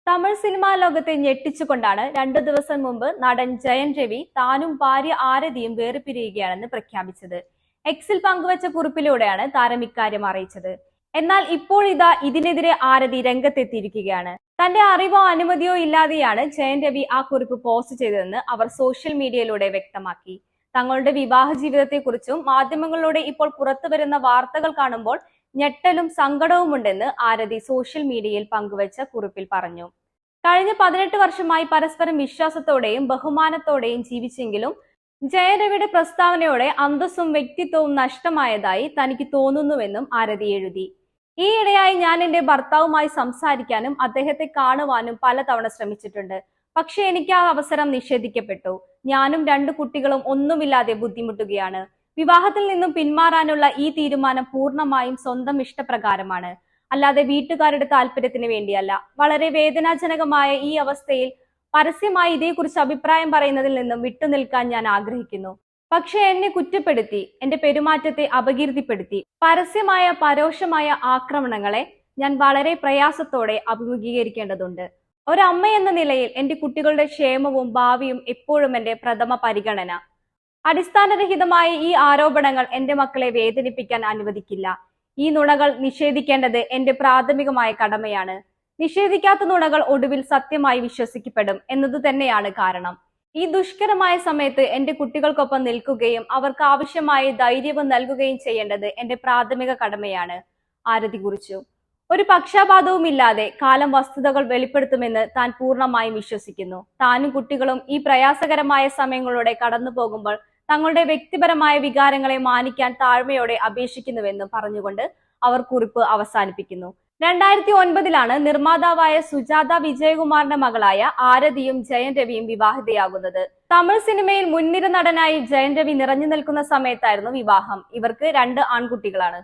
Tamil cinema ലോകത്തെ ഞെട്ടിച്ചുകൊണ്ടാണ് 2 ദിവസം മുമ്പ് നടൻ ജയൻ രവി താനും ഭാര്യ ആരതിയും വേർപിരിയുകയാണെന്ന് പ്രഖ്യാപിച്ചത്. എക്സിൽ പങ്കുവച്ച കുറിപ്പിലൂടെയാണ് താരം ഇക്കാര്യം അറിയിച്ചത്. എന്നാൽ ഇപ്പോൾ ഇതാ ഇതിനെതിരെ ആരതി രംഗത്തെത്തിയിരിക്കുകയാണ്. തന്റെ അറിവോ അനുമതിയോ ഇല്ലാതെയാണ് ജയൻ രവി ആ കുറിപ്പ് പോസ്റ്റ് ചെയ്തതെന്ന് അവർ സോഷ്യൽ മീഡിയയിലൂടെ വ്യക്തമാക്കി. തങ്ങളുടെ വിവാഹ ജീവിതത്തെക്കുറിച്ചും മാധ്യമങ്ങളിലൂടെ ഇപ്പോൾ പുറത്തുവരുന്ന വാർത്തകൾ കാണുമ്പോൾ ഞെട്ടലും സങ്കടവുമുണ്ടെന്ന് ആരതി സോഷ്യൽ മീഡിയയിൽ പങ്കുവച്ച കുറിപ്പിൽ പറഞ്ഞു. കഴിഞ്ഞ 18 വർഷമായി പരസ്പരം വിശ്വാസത്തോടെയും ബഹുമാനത്തോടെയും ജീവിച്ചെങ്കിലും ജയരവിയുടെ പ്രസ്താവനയോടെ അന്തസ്സും വ്യക്തിത്വവും നഷ്ടമായതായി തനിക്ക് തോന്നുന്നുവെന്നും ആരതി എഴുതി. ഈയിടെയായി ഞാൻ എന്റെ ഭർത്താവുമായി സംസാരിക്കാനും അദ്ദേഹത്തെ കാണുവാനും പലതവണ ശ്രമിച്ചിട്ടുണ്ട്. പക്ഷെ എനിക്ക് ആ അവസരം നിഷേധിക്കപ്പെട്ടു. ഞാനും 2 കുട്ടികളും ഒന്നുമില്ലാതെ ബുദ്ധിമുട്ടുകയാണ്. വിവാഹത്തിൽ നിന്നും പിന്മാറാനുള്ള ഈ തീരുമാനം പൂർണ്ണമായും സ്വന്തം ഇഷ്ടപ്രകാരമാണ്, അല്ലാതെ വീട്ടുകാരുടെ താല്പര്യത്തിന് വേണ്ടിയല്ല. വളരെ വേദനാജനകമായ ഈ അവസ്ഥയിൽ പരസ്യമായി ഇതേക്കുറിച്ച് അഭിപ്രായം പറയുന്നതിൽ നിന്നും വിട്ടുനിൽക്കാൻ ഞാൻ ആഗ്രഹിക്കുന്നു. പക്ഷെ എന്നെ കുറ്റപ്പെടുത്തി, എന്റെ പെരുമാറ്റത്തെ അപകീർത്തിപ്പെടുത്തി പരസ്യമായ പരോക്ഷമായ ആക്രമണങ്ങളെ ഞാൻ വളരെ പ്രയാസത്തോടെ അഭിമുഖീകരിക്കേണ്ടതുണ്ട്. ഒരമ്മ എന്ന നിലയിൽ എന്റെ കുട്ടികളുടെ ക്ഷേമവും ഭാവിയും എപ്പോഴും എന്റെ പ്രഥമ പരിഗണന. അടിസ്ഥാനരഹിതമായ ഈ ആരോപണങ്ങൾ എന്റെ മക്കളെ വേദനിപ്പിക്കാൻ അനുവദിക്കില്ല. ഈ നുണകൾ നിഷേധിക്കേണ്ടത് എന്റെ പ്രാഥമികമായ കടമയാണ്. നിഷേധിക്കാത്ത നുണകൾ ഒടുവിൽ സത്യമായി വിശ്വസിക്കപ്പെടും എന്നതു തന്നെയാണ് കാരണം. ഈ ദുഷ്കരമായ സമയത്ത് എന്റെ കുട്ടികൾക്കൊപ്പം നിൽക്കുകയും അവർക്ക് ആവശ്യമായ ധൈര്യവും നൽകുകയും ചെയ്യേണ്ടത് എന്റെ പ്രാഥമിക കടമയാണ്, ആരതി കുറിച്ചു. ഒരു പക്ഷാപാതവുമില്ലാതെ കാലം വസ്തുതകൾ വെളിപ്പെടുത്തുമെന്ന് താൻ പൂർണ്ണമായും വിശ്വസിക്കുന്നു. താനും കുട്ടികളും ഈ പ്രയാസകരമായ സമയങ്ങളിലൂടെ കടന്നു പോകുമ്പോൾ തങ്ങളുടെ വ്യക്തിപരമായ വികാരങ്ങളെ മാനിക്കാൻ താഴ്മയോടെ അപേക്ഷിക്കുന്നുവെന്നും പറഞ്ഞുകൊണ്ട് അവർ കുറിപ്പ് അവസാനിപ്പിക്കുന്നു. 2009 നിർമ്മാതാവായ സുജാത വിജയകുമാറിന്റെ മകളായ ആരതിയും ജയൻ രവിയും വിവാഹിതയാകുന്നത്. തമിഴ് സിനിമയിൽ മുൻനിര നടനായി ജയൻ രവി നിറഞ്ഞു നിൽക്കുന്ന സമയത്തായിരുന്നു വിവാഹം. ഇവർക്ക് 2 ആൺകുട്ടികളാണ്.